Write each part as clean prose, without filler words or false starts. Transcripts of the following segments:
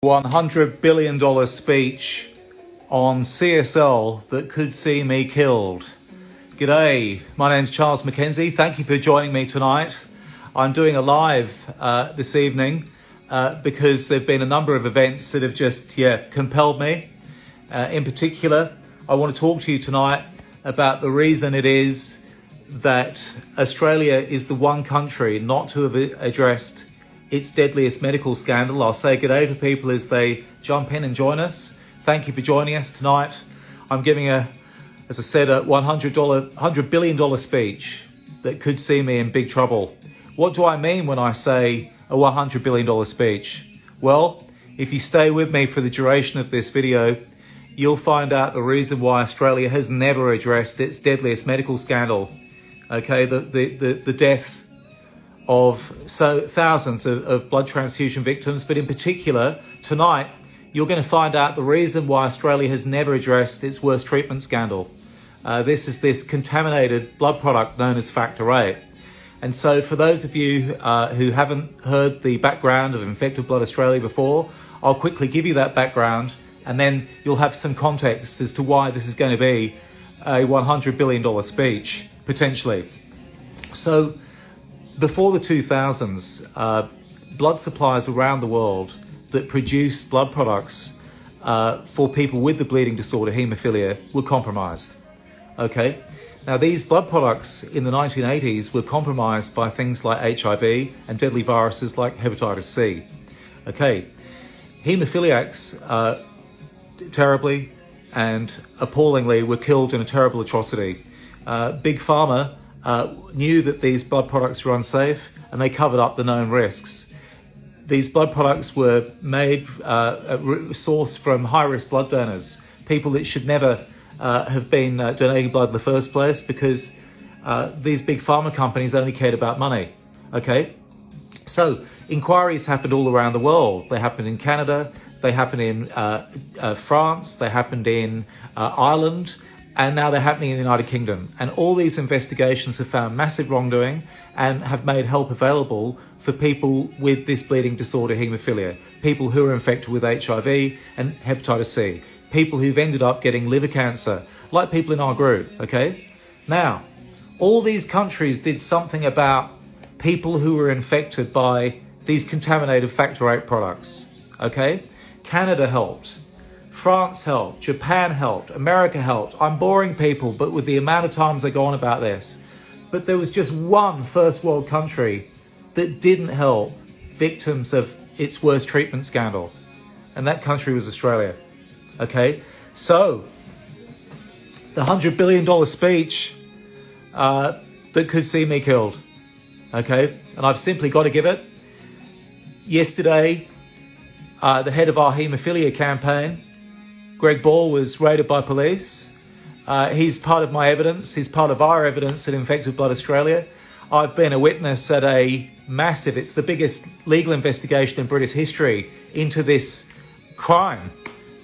$100 billion speech on CSL that could see me killed. G'day, my name's Charles McKenzie. Thank you for joining me tonight. I'm doing a live this evening because there have been a number of events that have just compelled me. In particular, I want to talk to you tonight about the reason it is that Australia is the one country not to have addressed its deadliest medical scandal. I'll say g'day to people as they jump in and join us. Thank you for joining us tonight. I'm giving as I said, a $100 billion speech that could see me in big trouble. What do I mean when I say a $100 billion speech? Well, if you stay with me for the duration of this video, you'll find out the reason why Australia has never addressed its deadliest medical scandal. Okay, the death of thousands of blood transfusion victims, but in particular, tonight, you're going to find out the reason why Australia has never addressed its worst treatment scandal. This is this contaminated blood product known as Factor VIII. And so for those of you who haven't heard the background of Infected Blood Australia before, I'll quickly give you that background, and then you'll have some context as to why this is going to be a $100 billion speech, potentially. So, before the 2000s, blood suppliers around the world that produced blood products for people with the bleeding disorder haemophilia were compromised. Okay, now these blood products in the 1980s were compromised by things like HIV and deadly viruses like hepatitis C. Okay, haemophiliacs terribly and appallingly were killed in a terrible atrocity. Big Pharma knew that these blood products were unsafe, and they covered up the known risks. These blood products were made, sourced from high-risk blood donors, people that should never have been donating blood in the first place, because these big pharma companies only cared about money. Okay, so inquiries happened all around the world. They happened in Canada, they happened in France, they happened in Ireland, and now they're happening in the United Kingdom. And all these investigations have found massive wrongdoing and have made help available for people with this bleeding disorder haemophilia, people who are infected with HIV and hepatitis C, people who've ended up getting liver cancer, like people in our group, okay? Now, all these countries did something about people who were infected by these contaminated Factor VIII products, okay? Canada helped. France helped, Japan helped, America helped. I'm boring people, but with the amount of times I go on about this. But there was just one first world country that didn't help victims of its worst treatment scandal. And that country was Australia. Okay, so the $100 billion speech that could see me killed. Okay, and I've simply got to give it. Yesterday, the head of our haemophilia campaign, Greg Ball, was raided by police. He's part of my evidence. He's part of our evidence at Infected Blood Australia. I've been a witness at a massive, it's the biggest legal investigation in British history into this crime,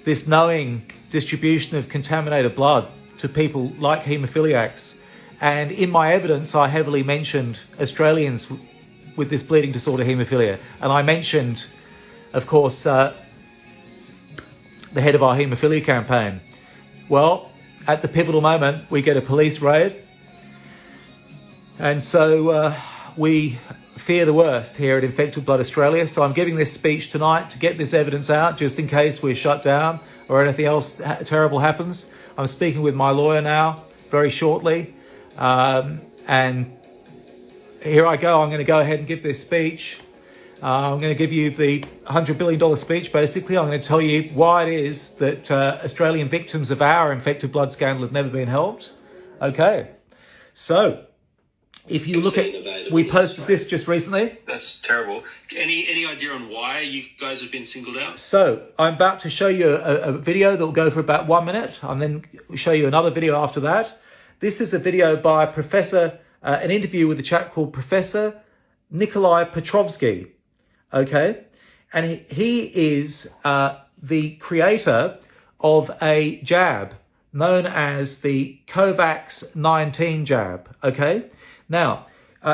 this knowing distribution of contaminated blood to people like haemophiliacs. And in my evidence, I heavily mentioned Australians with this bleeding disorder haemophilia. And I mentioned, of course, the head of our haemophilia campaign. Well, at the pivotal moment, we get a police raid. And so we fear the worst here at Infected Blood Australia. So I'm giving this speech tonight to get this evidence out, just in case we're shut down or anything else terrible happens. I'm speaking with my lawyer now, very shortly. And here I go. I'm going to go ahead and give this speech. I'm going to give you the $100 billion speech, basically. I'm going to tell you why it is that Australian victims of our infected blood scandal have never been helped. Okay, so if you look at, we posted this just recently. That's terrible. Any idea on why you guys have been singled out? So I'm about to show you a video that will go for about 1 minute. I'll then show you another video after that. This is a video by an interview with a chap called Professor Nikolai Petrovsky. Okay, and he is the creator of a jab known as the COVAX-19 jab. Okay, now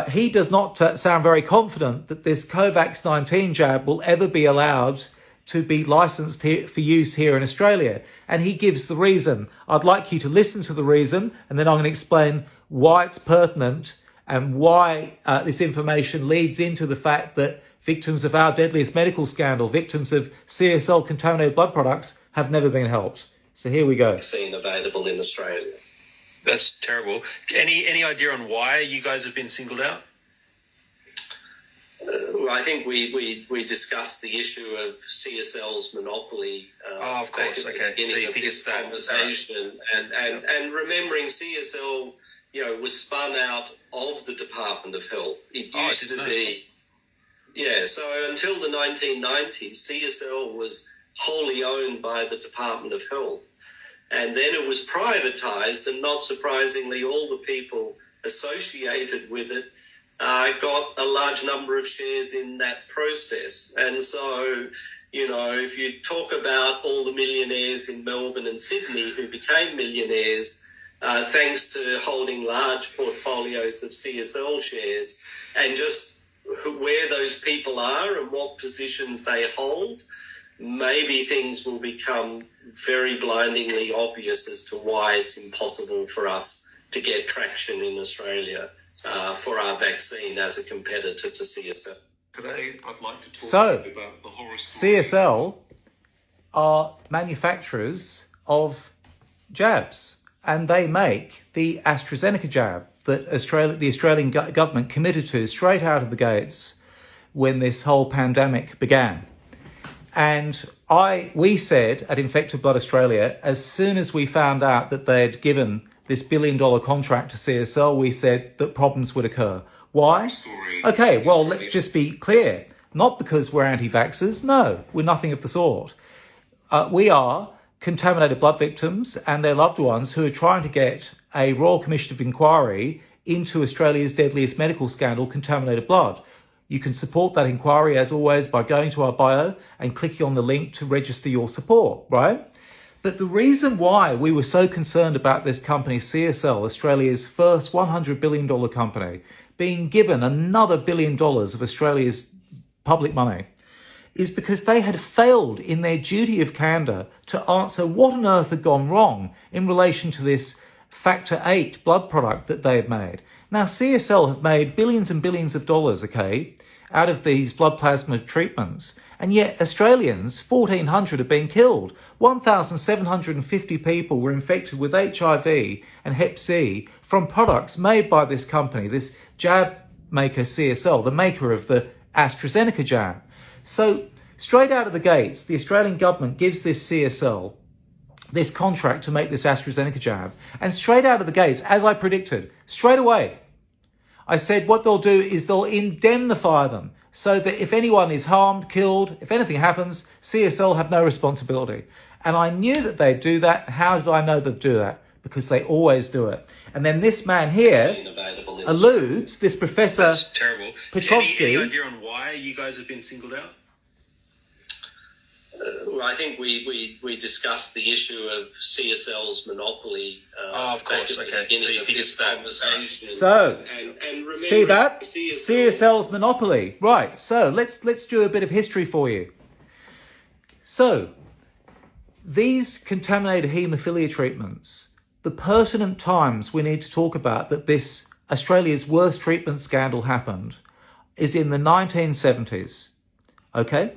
He does not sound very confident that this COVAX-19 jab will ever be allowed to be licensed here for use here in Australia. And he gives the reason. I'd like you to listen to the reason, and then I'm going to explain why it's pertinent and why this information leads into the fact that victims of our deadliest medical scandal, victims of CSL contaminated blood products, have never been helped. So here we go. Vaccine available in Australia. That's terrible. Any idea on why you guys have been singled out? Well, I think we discussed the issue of CSL's monopoly. Of course. Okay. So you think it's that conversation, and remembering CSL, was spun out of the Department of Health. It used to be, So until the 1990s, CSL was wholly owned by the Department of Health. And then it was privatised, and not surprisingly, all the people associated with it got a large number of shares in that process. And so, if you talk about all the millionaires in Melbourne and Sydney who became millionaires thanks to holding large portfolios of CSL shares, and just where those people are and what positions they hold, maybe things will become very blindingly obvious as to why it's impossible for us to get traction in Australia for our vaccine as a competitor to CSL. Today, I'd like to talk about the horror story. CSL are manufacturers of jabs, and they make the AstraZeneca jab that the Australian government committed to straight out of the gates when this whole pandemic began. And we said at Infected Blood Australia, as soon as we found out that they'd given this $1 billion contract to CSL, we said that problems would occur. Why? Okay, well, let's just be clear. Not because we're anti-vaxxers. No, we're nothing of the sort. We are contaminated blood victims and their loved ones who are trying to get a Royal Commission of Inquiry into Australia's deadliest medical scandal, contaminated blood. You can support that inquiry, as always, by going to our bio and clicking on the link to register your support, right? But the reason why we were so concerned about this company, CSL, Australia's first $100 billion company, being given another $1 billion of Australia's public money, is because they had failed in their duty of candour to answer what on earth had gone wrong in relation to this Factor VIII blood product that they had made. Now, CSL have made billions and billions of dollars, out of these blood plasma treatments, and yet Australians, 1,400, have been killed. 1,750 people were infected with HIV and Hep C from products made by this company, this jab maker CSL, the maker of the AstraZeneca jab. So, straight out of the gates, the Australian government gives this CSL this contract to make this AstraZeneca jab. And straight out of the gates, as I predicted, straight away, I said what they'll do is they'll indemnify them so that if anyone is harmed, killed, if anything happens, CSL have no responsibility. And I knew that they'd do that. How did I know they'd do that? Because they always do it. And then this man here alludes, this Professor Petrovsky. Any idea on why you guys have been singled out? Well, I think we discussed the issue of CSL's monopoly. Of course, okay. So you think it's that conversation. So, and see that? CSL's monopoly. Right, so let's do a bit of history for you. So, these contaminated haemophilia treatments, the pertinent times we need to talk about that this Australia's worst treatment scandal happened is in the 1970s, okay?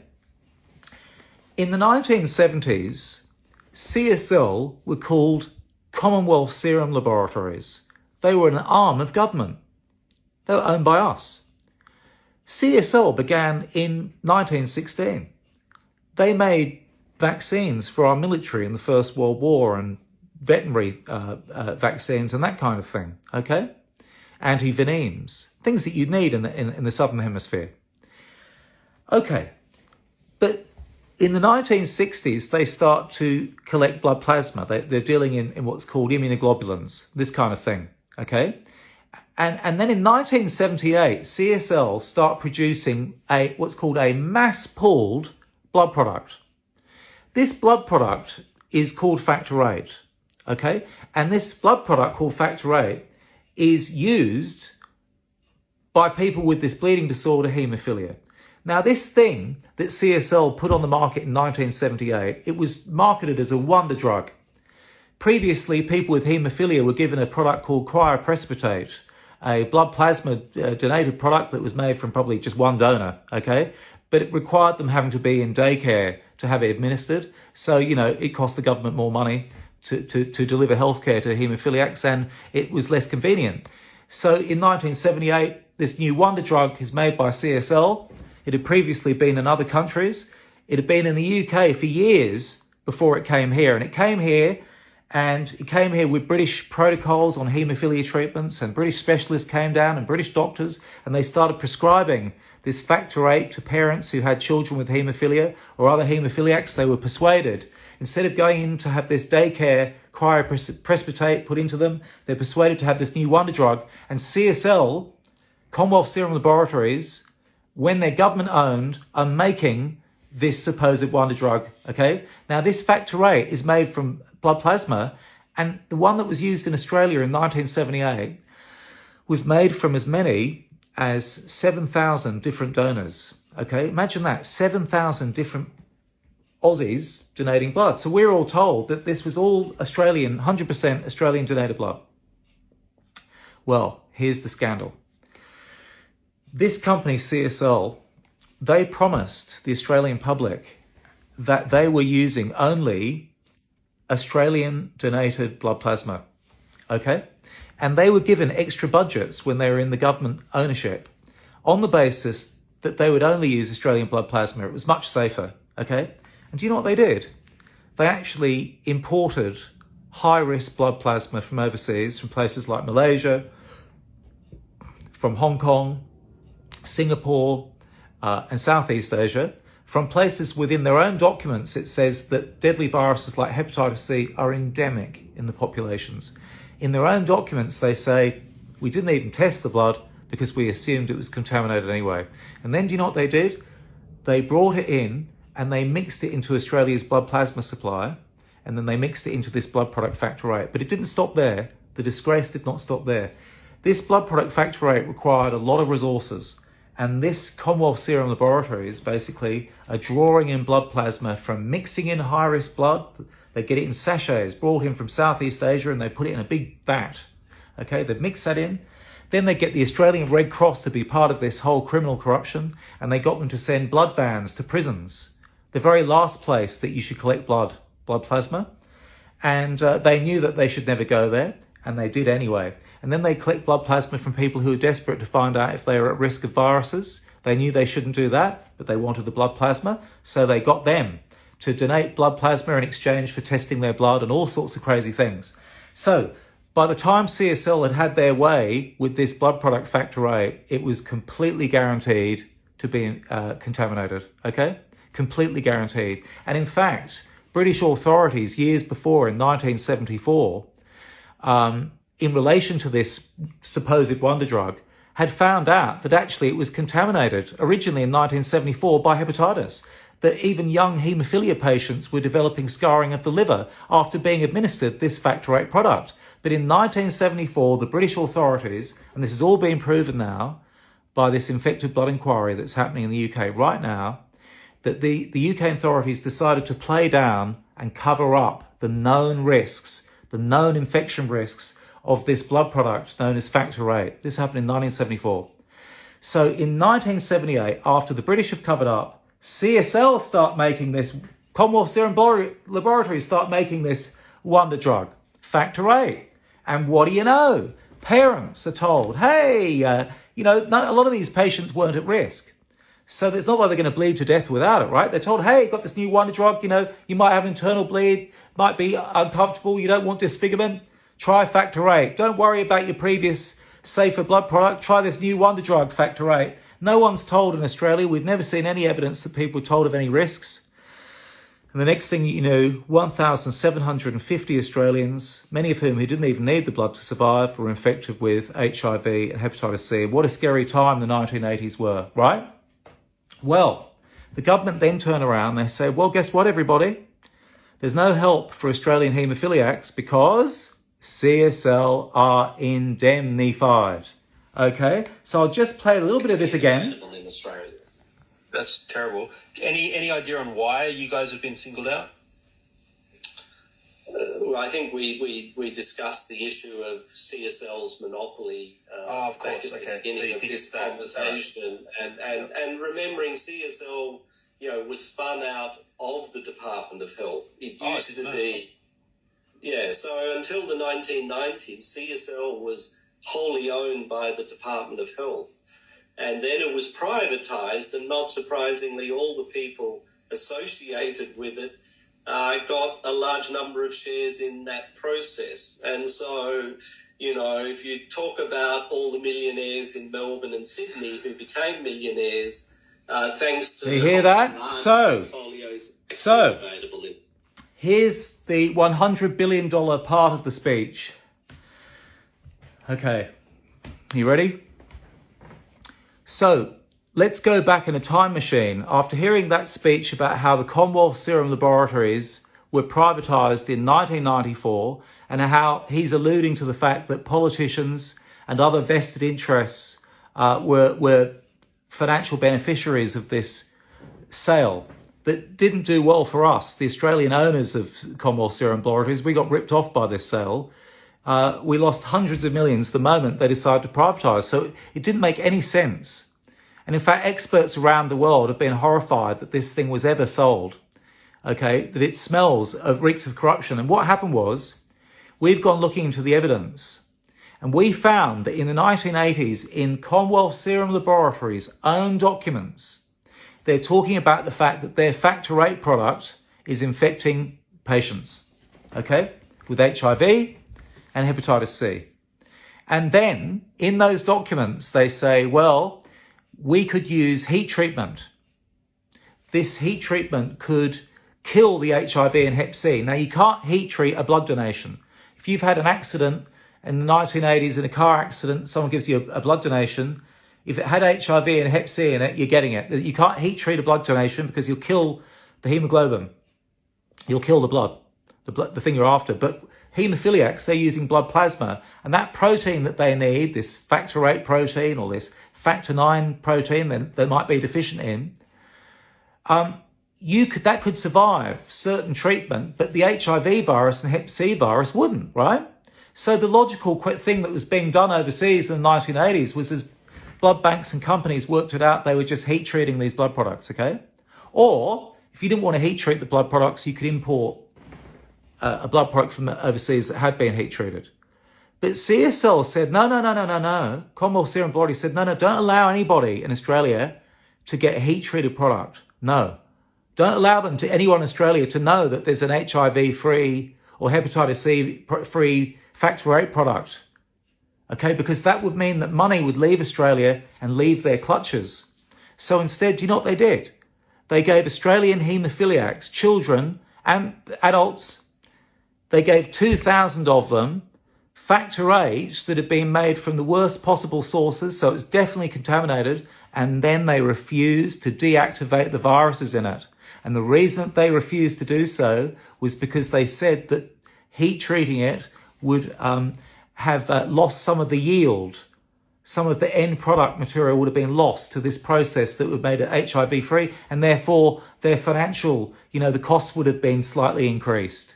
In the 1970s, CSL were called Commonwealth Serum Laboratories. They were an arm of government. They were owned by us. CSL began in 1916. They made vaccines for our military in the First World War and veterinary vaccines and that kind of thing, okay? Anti-venems, things that you'd need in the Southern Hemisphere. Okay, but in the 1960s, they start to collect blood plasma. They're dealing in what's called immunoglobulins, this kind of thing, okay? And then in 1978, CSL start producing what's called a mass-pooled blood product. This blood product is called Factor VIII, okay? And this blood product called Factor VIII is used by people with this bleeding disorder, haemophilia. Now, this thing that CSL put on the market in 1978, it was marketed as a wonder drug. Previously, people with haemophilia were given a product called cryoprecipitate, a blood plasma donated product that was made from probably just one donor, okay? But it required them having to be in daycare to have it administered. So, it cost the government more money to deliver healthcare to haemophiliacs, and it was less convenient. So in 1978, this new wonder drug is made by CSL. It had previously been in other countries. It had been in the UK for years before it came here. And it came here with British protocols on haemophilia treatments, and British specialists came down and British doctors, and they started prescribing this factor VIII to parents who had children with haemophilia or other haemophiliacs. They were persuaded, instead of going in to have this daycare cryoprecipitate put into them, they're persuaded to have this new wonder drug. And CSL, Commonwealth Serum Laboratories, when they're government owned, are making this supposed wonder drug, okay? Now, this factor VIII is made from blood plasma, and the one that was used in Australia in 1978 was made from as many as 7,000 different donors, okay? Imagine that, 7,000 different Aussies donating blood. So we're all told that this was all Australian, 100% Australian donated blood. Well, here's the scandal. This company, CSL, they promised the Australian public that they were using only Australian donated blood plasma, okay? And they were given extra budgets when they were in the government ownership on the basis that they would only use Australian blood plasma. It was much safer, okay? And do you know what they did? They actually imported high-risk blood plasma from overseas, from places like Malaysia, from Hong Kong, Singapore, and Southeast Asia. From places within their own documents, it says that deadly viruses like hepatitis C are endemic in the populations. In their own documents, they say, we didn't even test the blood because we assumed it was contaminated anyway. And then do you know what they did? They brought it in and they mixed it into Australia's blood plasma supply, and then they mixed it into this blood product factor VIII. But it didn't stop there. The disgrace did not stop there. This blood product factor VIII required a lot of resources. And this Commonwealth Serum Laboratories basically are drawing in blood plasma from mixing in high-risk blood. They get it in sachets, brought in from Southeast Asia, and they put it in a big vat. Okay, they mix that in. Then they get the Australian Red Cross to be part of this whole criminal corruption, and they got them to send blood vans to prisons, the very last place that you should collect blood plasma. And they knew that they should never go there, and they did anyway. And then they collect blood plasma from people who are desperate to find out if they are at risk of viruses. They knew they shouldn't do that, but they wanted the blood plasma, so they got them to donate blood plasma in exchange for testing their blood and all sorts of crazy things. So by the time CSL had had their way with this blood product factor VIII, it was completely guaranteed to be contaminated, okay? Completely guaranteed. And in fact, British authorities years before, in 1974, in relation to this supposed wonder drug, had found out that actually it was contaminated originally in 1974 by hepatitis, that even young haemophilia patients were developing scarring of the liver after being administered this factor VIII product. But in 1974, the British authorities, and this has all been proven now by this infected blood inquiry that's happening in the UK right now, that the UK authorities decided to play down and cover up the known risks, the known infection risks of this blood product known as factor VIII. This happened in 1974. So in 1978, after the British have covered up, CSL start making this, Commonwealth Serum Laboratories start making this wonder drug, factor VIII. And what do you know? Parents are told, hey, a lot of these patients weren't at risk. So it's not like they're going to bleed to death without it, right? They're told, hey, got this new wonder drug, you might have internal bleed, might be uncomfortable, you don't want disfigurement. Try factor VIII. Don't worry about your previous safer blood product. Try this new wonder drug, factor VIII. No one's told in Australia. We've never seen any evidence that people were told of any risks. And the next thing you know, 1,750 Australians, many of whom who didn't even need the blood to survive, were infected with HIV and hepatitis C. What a scary time the 1980s were, right? Well, the government then turn around and they say, well, guess what, everybody? There's no help for Australian haemophiliacs because CSL are indemnified. Okay, so I'll just play a little bit of this again. In Australia. That's terrible. Any idea on why you guys have been singled out? Well, I think we discussed the issue of CSL's monopoly. Of course. Back at the Okay. beginning So you of think this it's that? conversation, and remembering CSL, was spun out of the Department of Health. It used to be, So until the 1990s, CSL was wholly owned by the Department of Health, and then it was privatized, and not surprisingly, all the people associated with it got a large number of shares in that process. And so, if you talk about all the millionaires in Melbourne and Sydney who became millionaires thanks to... You hear that? So available in... here's the $100 billion part of the speech. Okay, you ready? So let's go back in a time machine. After hearing that speech about how the Commonwealth Serum Laboratories were privatised in 1994 and how he's alluding to the fact that politicians and other vested interests were financial beneficiaries of this sale that didn't do well for us, the Australian owners of Commonwealth Serum Laboratories. We got ripped off by this sale. We lost hundreds of millions the moment they decided to privatise. So it didn't make any sense. And in fact, experts around the world have been horrified that this thing was ever sold, okay, that it smells of reeks of corruption. And what happened was, we've gone looking into the evidence, and we found that in the 1980s, in Commonwealth Serum Laboratories' own documents, they're talking about the fact that their Factor VIII product is infecting patients, okay, with HIV and hepatitis C. And then, in those documents, they say, well, we could use heat treatment. This heat treatment could kill the HIV and Hep C. Now, you can't heat treat a blood donation. If you've had an accident in the 1980s in a car accident, someone gives you a blood donation. If it had HIV and Hep C in it, you're getting it. You can't heat treat a blood donation because you'll kill the hemoglobin. You'll kill the blood, the thing you're after. But haemophiliacs, they're using blood plasma. And that protein that they need, this Factor VIII protein or this Factor IX protein that they might be deficient in, that could survive certain treatment, but the HIV virus and Hep C virus wouldn't, right? So the logical thing that was being done overseas in the 1980s was, as blood banks and companies worked it out, they were just heat treating these blood products, okay? Or if you didn't want to heat treat the blood products, you could import a blood product from overseas that had been heat treated. But CSL said, no. Commonwealth Serum Laboratories said, no, don't allow anybody in Australia to get a heat-treated product. No. Don't allow anyone in Australia to know that there's an HIV-free or hepatitis C-free Factor VIII product. Okay, because that would mean that money would leave Australia and leave their clutches. So instead, do you know what they did? They gave Australian haemophiliacs, children and adults, they gave 2,000 of them Factor VIII that had been made from the worst possible sources, so it's definitely contaminated, and then they refused to deactivate the viruses in it. And the reason that they refused to do so was because they said that heat treating it would have lost some of the yield. Some of the end product material would have been lost to this process that would have made it HIV free, and therefore their financial, the costs would have been slightly increased.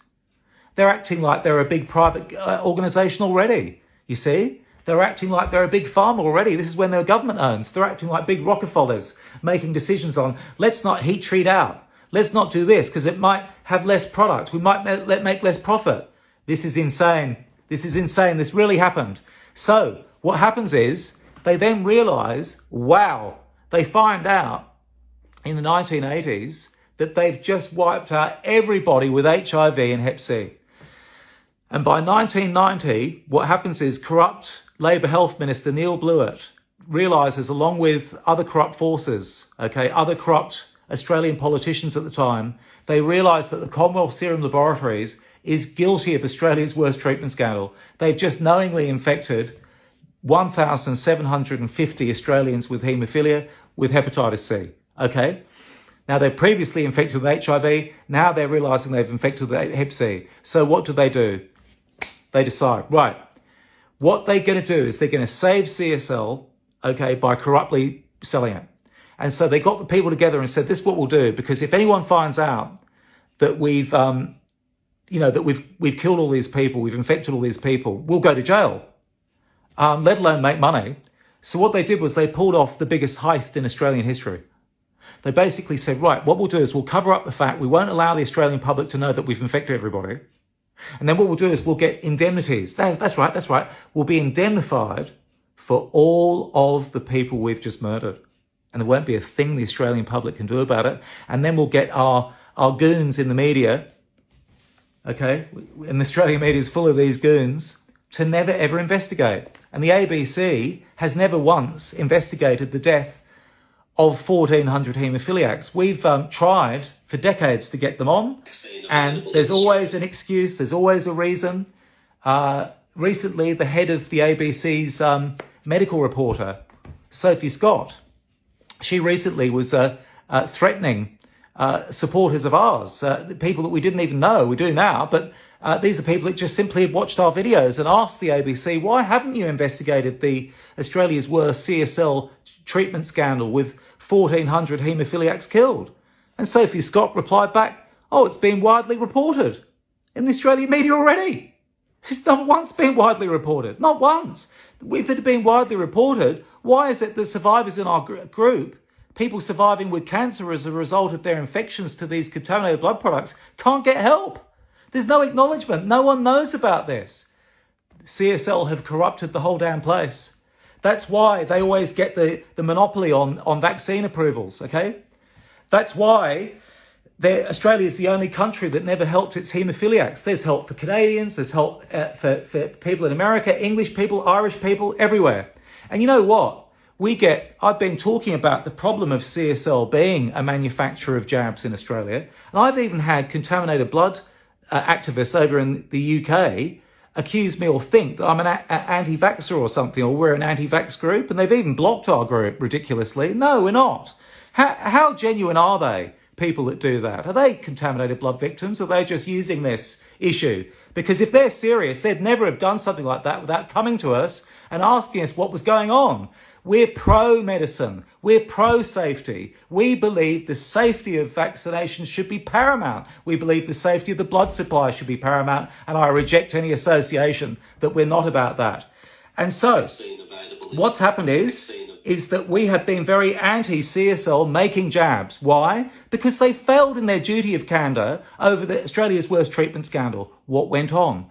They're acting like they're a big private organisation already, you see? They're acting like they're a big pharma already. This is when their government owns. They're acting like big Rockefellers, making decisions on, let's not heat treat out. Let's not do this because it might have less product. We might make less profit. This is insane. This is insane. This really happened. So what happens is they then realise, wow, they find out in the 1980s that they've just wiped out everybody with HIV and Hep C. And by 1990, what happens is corrupt Labour Health Minister Neil Blewett realises, along with other corrupt forces, other corrupt Australian politicians at the time, they realise that the Commonwealth Serum Laboratories is guilty of Australia's worst treatment scandal. They've just knowingly infected 1,750 Australians with haemophilia with hepatitis C, okay? Now, they're previously infected with HIV. Now they're realising they've infected with Hep C. So what do? They decide, right, what they're going to do is they're going to save CSL, by corruptly selling it. And so they got the people together and said, this is what we'll do, because if anyone finds out that we've killed all these people, we've infected all these people, we'll go to jail, let alone make money. So what they did was they pulled off the biggest heist in Australian history. They basically said, right, what we'll do is we'll cover up the fact, we won't allow the Australian public to know that we've infected everybody. And then what we'll do is we'll get indemnities. That's right. We'll be indemnified for all of the people we've just murdered. And there won't be a thing the Australian public can do about it. And then we'll get our goons in the media, okay, and the Australian media is full of these goons, to never ever investigate. And the ABC has never once investigated the death of 1,400 haemophiliacs. We've tried for decades to get them on, and there's always an excuse, there's always a reason. Recently, the head of the ABC's medical reporter, Sophie Scott, she recently was threatening supporters of ours, people that we didn't even know, we do now, but these are people that just simply have watched our videos and asked the ABC, why haven't you investigated the Australia's worst CSL treatment scandal with 1,400 haemophiliacs killed? And Sophie Scott replied back, oh, it's been widely reported in the Australian media already. It's not once been widely reported, not once. If it had been widely reported, why is it that survivors in our group, people surviving with cancer as a result of their infections to these contaminated blood products, can't get help? There's no acknowledgement. No one knows about this. CSL have corrupted the whole damn place. That's why they always get the monopoly on vaccine approvals, okay? That's why Australia is the only country that never helped its haemophiliacs. There's help for Canadians, there's help for people in America, English people, Irish people, everywhere. And you know what? I've been talking about the problem of CSL being a manufacturer of jabs in Australia. And I've even had contaminated blood activists over in the UK accuse me or think that I'm an anti-vaxxer or something, or we're an anti-vax group. And they've even blocked our group ridiculously. No, we're not. How genuine are they, people that do that? Are they contaminated blood victims? Or are they just using this issue? Because if they're serious, they'd never have done something like that without coming to us and asking us what was going on. We're pro-medicine. We're pro-safety. We believe the safety of vaccination should be paramount. We believe the safety of the blood supply should be paramount. And I reject any association that we're not about that. And so what's happened is that we have been very anti-CSL making jabs. Why? Because they failed in their duty of candour over Australia's worst treatment scandal. What went on?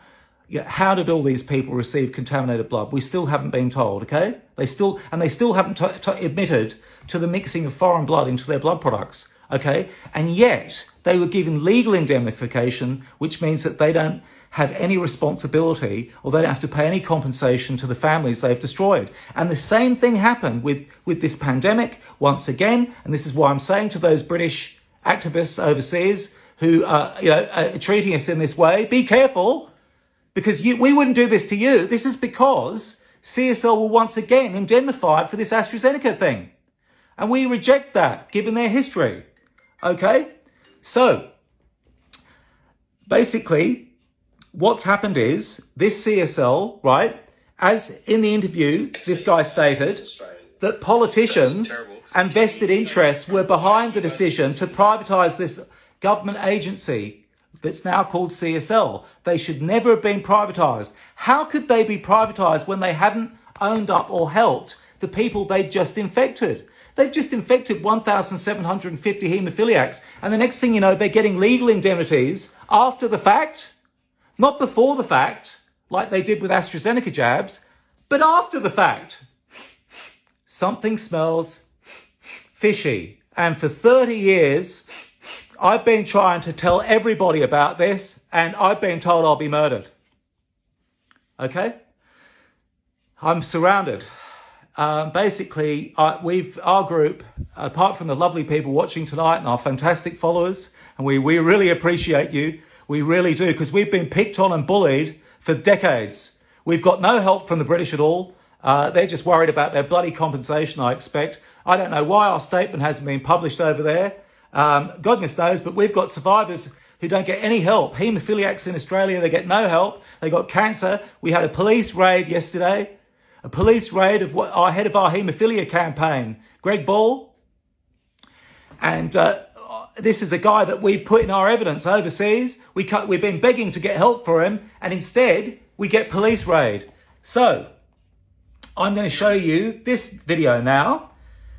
How did all these people receive contaminated blood? We still haven't been told, okay? They still haven't admitted to the mixing of foreign blood into their blood products, okay? And yet they were given legal indemnification, which means that they don't have any responsibility, or they don't have to pay any compensation to the families they've destroyed. And the same thing happened with this pandemic once again. And this is why I'm saying to those British activists overseas who are treating us in this way, be careful. Because we wouldn't do this to you. This is because CSL will once again indemnify for this AstraZeneca thing. And we reject that, given their history. Okay? So, basically, what's happened is, this CSL, right, as in the interview, this guy stated that politicians and vested interests were behind the decision to privatise this government agency that's now called CSL. They should never have been privatised. How could they be privatised when they hadn't owned up or helped the people they'd just infected? They've just infected 1,750 haemophiliacs, and the next thing you know, they're getting legal indemnities after the fact, not before the fact, like they did with AstraZeneca jabs, but after the fact. Something smells fishy. And for 30 years, I've been trying to tell everybody about this, and I've been told I'll be murdered. Okay? I'm surrounded. Basically, our group, apart from the lovely people watching tonight and our fantastic followers, and we really appreciate you. We really do, because we've been picked on and bullied for decades. We've got no help from the British at all. They're just worried about their bloody compensation, I expect. I don't know why our statement hasn't been published over there. Goodness knows, but we've got survivors who don't get any help. Haemophiliacs in Australia, they get no help. They got cancer. We had a police raid yesterday. A police raid of our head of our haemophilia campaign, Greg Ball. And this is a guy that we've put in our evidence overseas. We've been begging to get help for him, and instead we get police raid. So I'm going to show you this video now.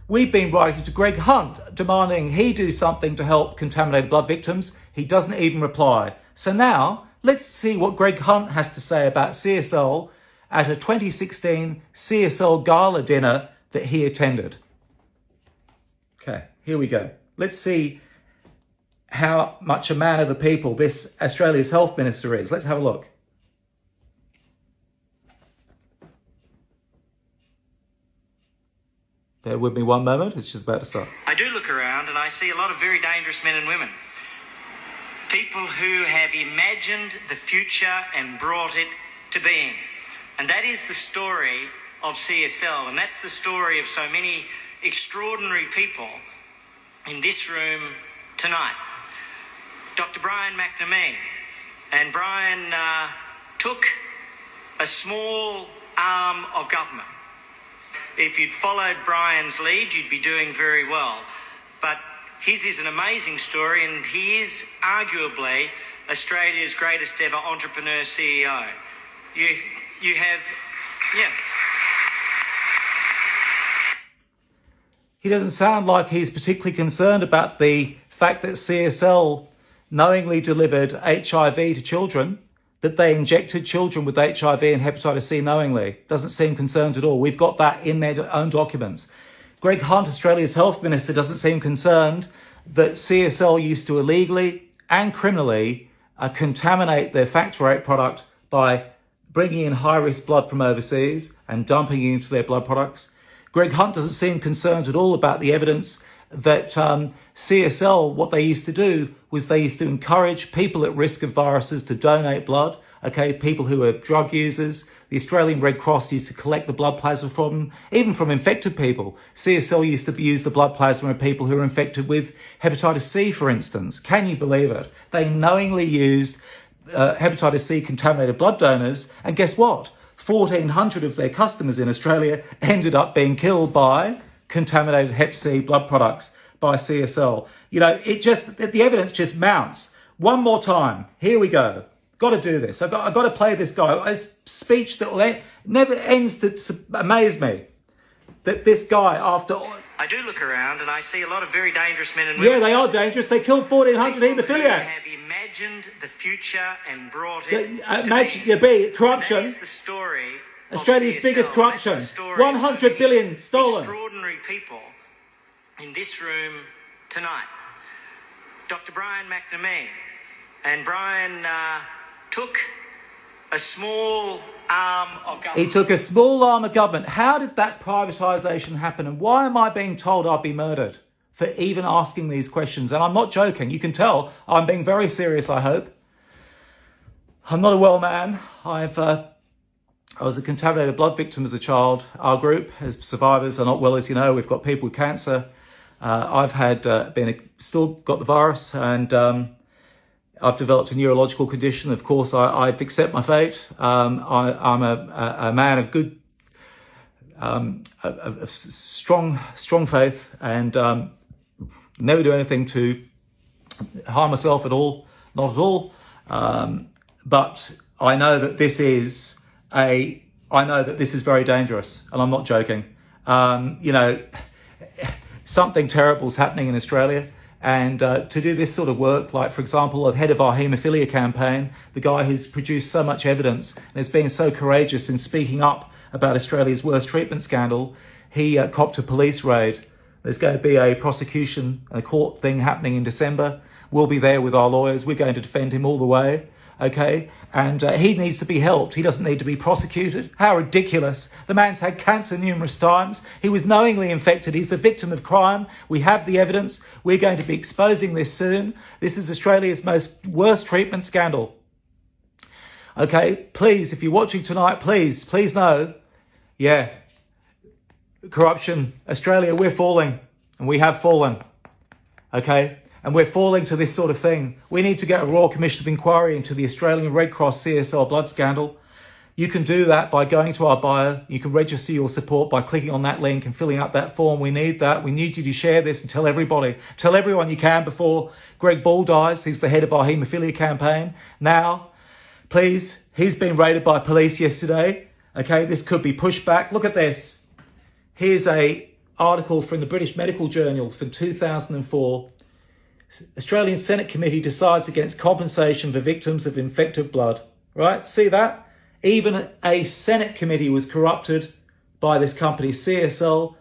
We've been writing to Greg Hunt, demanding he do something to help contaminated blood victims. He doesn't even reply. So now let's see what Greg Hunt has to say about CSL at a 2016 CSL gala dinner that he attended. Okay, here we go. Let's see how much a man of the people this Australia's health minister is. Let's have a look. Bear with me one moment, it's just about to start. I do look around and I see a lot of very dangerous men and women. People who have imagined the future and brought it to being. And that is the story of CSL, and that's the story of so many extraordinary people in this room tonight. Dr. Brian McNamee. And Brian took a small arm of government. If you'd followed Brian's lead, you'd be doing very well. But his is an amazing story, and he is arguably Australia's greatest ever entrepreneur CEO. You have, yeah. He doesn't sound like he's particularly concerned about the fact that CSL knowingly delivered HIV to children, that they injected children with HIV and hepatitis C knowingly. Doesn't seem concerned at all. We've got that in their own documents. Greg Hunt, Australia's health minister, doesn't seem concerned that CSL used to illegally and criminally contaminate their Factor VIII product by bringing in high-risk blood from overseas and dumping it into their blood products. Greg Hunt doesn't seem concerned at all about the evidence that CSL, what they used to do was they used to encourage people at risk of viruses to donate blood. Okay, people who are drug users. The Australian Red Cross used to collect the blood plasma from them, even from infected people. CSL used to use the blood plasma of people who are infected with hepatitis C, for instance. Can you believe it? They knowingly used hepatitis C contaminated blood donors, and guess what? 1,400 of their customers in Australia ended up being killed by contaminated Hep C blood products by CSL. You know, the evidence just mounts. One more time. Here we go. Got to do this. I've got to play this guy. A speech that never ends to amaze me. That this guy, after... I do look around and I see a lot of very dangerous men and women. Yeah, they are dangerous. They killed 1,400 haemophiliacs. Who have imagined the future and brought it corruption. That is the story Australia's of CSL. biggest corruption. That's the story 100 billion stolen. Extraordinary people in this room tonight. Dr. Brian McNamee. And Brian took a small arm of government. He took a small arm of government. How did that privatisation happen? And why am I being told I'll be murdered for even asking these questions? And I'm not joking. You can tell I'm being very serious, I hope. I'm not a well man. I was a contaminated blood victim as a child. Our group, as survivors, are not well, as you know. We've got people with cancer. I've still got the virus, and I've developed a neurological condition. Of course, I accept my fate. I'm a man of good, of strong faith, and never do anything to harm myself at all, not at all. But I know that this is very dangerous, and I'm not joking. Something terrible is happening in Australia. And to do this sort of work, like, for example, the head of our haemophilia campaign, the guy who's produced so much evidence and has been so courageous in speaking up about Australia's worst treatment scandal, he copped a police raid. There's going to be a prosecution, a court thing happening in December. We'll be there with our lawyers. We're going to defend him all the way. Okay, and he needs to be helped. He doesn't need to be prosecuted. How ridiculous. The man's had cancer numerous times. He was knowingly infected. He's the victim of crime. We have the evidence. We're going to be exposing this soon. This is Australia's worst treatment scandal. Okay, please, if you're watching tonight, please know, yeah, corruption, Australia, we're falling, and we have fallen. Okay? And we're falling to this sort of thing. We need to get a Royal Commission of Inquiry into the Australian Red Cross CSL blood scandal. You can do that by going to our bio. You can register your support by clicking on that link and filling out that form. We need that. We need you to share this and tell everybody. Tell everyone you can before Greg Ball dies. He's the head of our haemophilia campaign. Now, please, he's been raided by police yesterday. Okay, this could be pushed back. Look at this. Here's a article from the British Medical Journal from 2004. Australian Senate Committee decides against compensation for victims of infected blood. Right? See that? Even a Senate committee was corrupted by this company, CSL,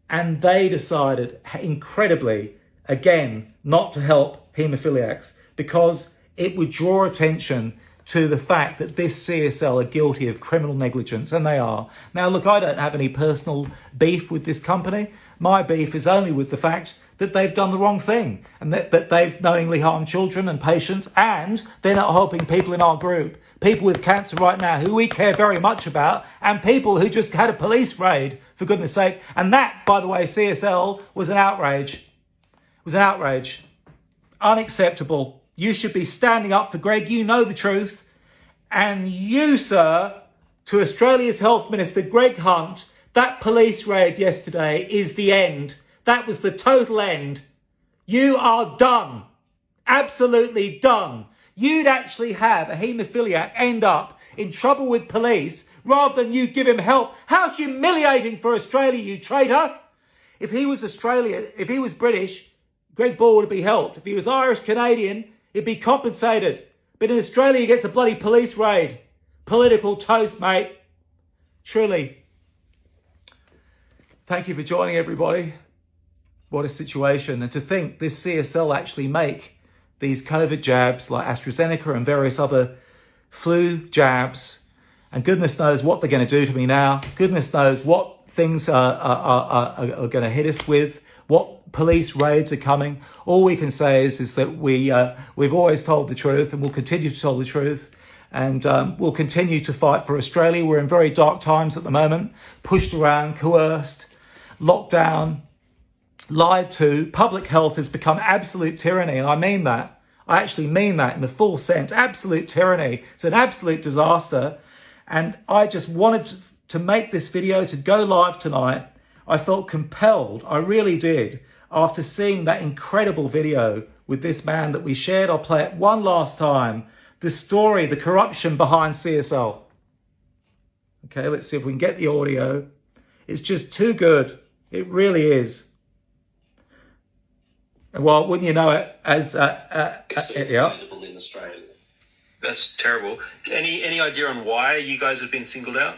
and they decided, incredibly, again, not to help haemophiliacs because it would draw attention to the fact that this CSL are guilty of criminal negligence, and they are. Now, look, I don't have any personal beef with this company. My beef is only with the fact that they've done the wrong thing and that they've knowingly harmed children and patients, and they're not helping people in our group, people with cancer right now who we care very much about, and people who just had a police raid, for goodness sake. And that, by the way, CSL, was an outrage. It was an outrage. Unacceptable. You should be standing up for Greg. You know the truth. And you, sir, to Australia's Health Minister, Greg Hunt, that police raid yesterday is the end. That was the total end. You are done. Absolutely done. You'd actually have a haemophiliac end up in trouble with police rather than you give him help. How humiliating for Australia, you traitor. If he was British, Greg Ball would be helped. If he was Irish Canadian, he'd be compensated. But in Australia, he gets a bloody police raid. Political toast, mate. Truly. Thank you for joining, everybody. What a situation. And to think this CSL actually make these COVID jabs like AstraZeneca and various other flu jabs. And goodness knows what they're going to do to me now. Goodness knows what things are going to hit us with. What police raids are coming. All we can say is that we've always told the truth and we'll continue to tell the truth. And we'll continue to fight for Australia. We're in very dark times at the moment. Pushed around, coerced, locked down, lied to. Public health has become absolute tyranny, and I mean that. I actually mean that in the full sense. Absolute tyranny. It's an absolute disaster. And I just wanted to make this video, to go live tonight. I felt compelled, I really did, after seeing that incredible video with this man that we shared. I'll play it one last time. The story, the corruption behind CSL. Okay, let's see if we can get the audio. It's just too good. It really is. Well, wouldn't you know it, as available in Australia. That's terrible. Any idea on why you guys have been singled out?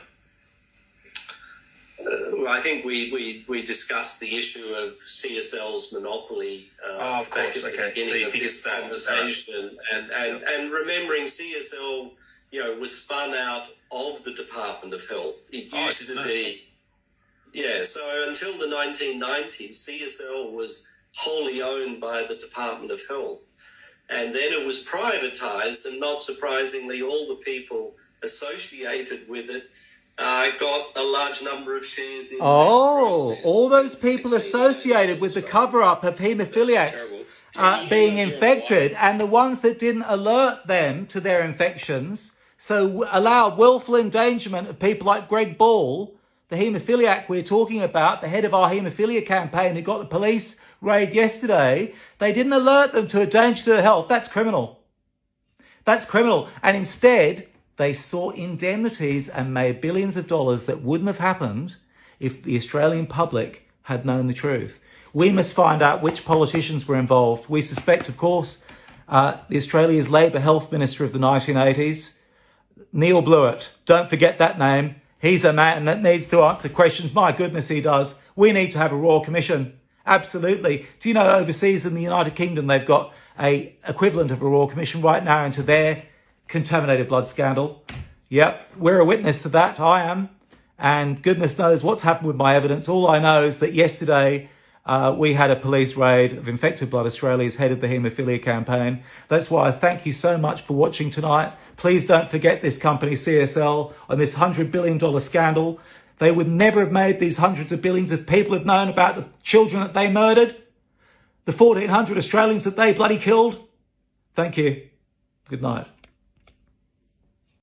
Well, I think we discussed the issue of CSL's monopoly. Of course. Okay. So you think it's that conversation, and remembering CSL, was spun out of the Department of Health. It used to be, So until the 1990s, CSL was wholly owned by the Department of Health. And then it was privatised, and not surprisingly, all the people associated with it got a large number of shares in all those people associated with the cover-up of haemophiliacs being infected, and the ones that didn't alert them to their infections, so allow willful endangerment of people like Greg Ball, the haemophiliac we're talking about, the head of our haemophilia campaign who got the police raid yesterday. They didn't alert them to a danger to their health. That's criminal. That's criminal. And instead, they sought indemnities and made billions of dollars that wouldn't have happened if the Australian public had known the truth. We must find out which politicians were involved. We suspect, of course, the Australia's Labor Health Minister of the 1980s, Neil Blewett. Don't forget that name. He's a man that needs to answer questions. My goodness, he does. We need to have a Royal Commission. Absolutely. Do you know overseas in the United Kingdom, they've got a equivalent of a Royal Commission right now into their contaminated blood scandal? Yep, we're a witness to that. I am. And goodness knows what's happened with my evidence. All I know is that yesterday we had a police raid of Infected Blood Australia's head of the haemophilia campaign. That's why I thank you so much for watching tonight. Please don't forget this company, CSL, on this $100 billion scandal. They would never have made these hundreds of billions if people had known about the children that they murdered, the 1,400 Australians that they bloody killed. Thank you. Good night.